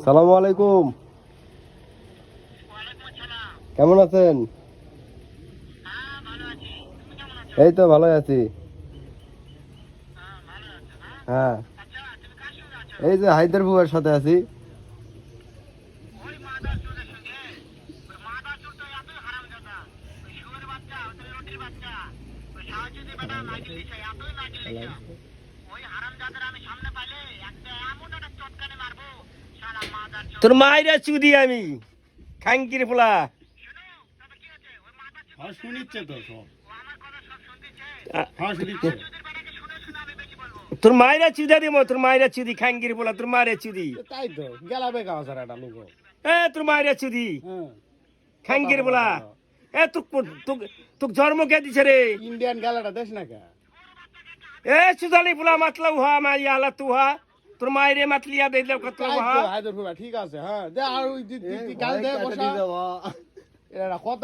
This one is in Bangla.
সালামু আলাইকুম। কেমন আছেন? এই তো ভালোই আছি। হ্যাঁ, এই যে হায়দার বুয়ার সাথে আছি। তোর মায়েরা চুদি আমি খাঙ্কির পোলা। শুনিচ্ছে তো সব। তোর মায়েরা চুদা দিব, তোর মায়েরা চুদি খাঙ্কির পোলা, তোর মায়ের চুদি। তাই তো গেলা বেকা আছে একটা লোক। তোর মায়েরা চুদি হ্যাঁ খাঙ্কির পোলা। তোক জন্ম কে দিছে রে? ইন্ডিয়ান গেলাটা দেশ না কে? সুদালি পোলা মাতলা উহা মাই আলা তুহা তোর মায়েরে মাতলিয়া দিল কত উহা। হায়দার ঠিক আছে। হ্যাঁ দে আর ওই কাল দে বসা। এরা কথা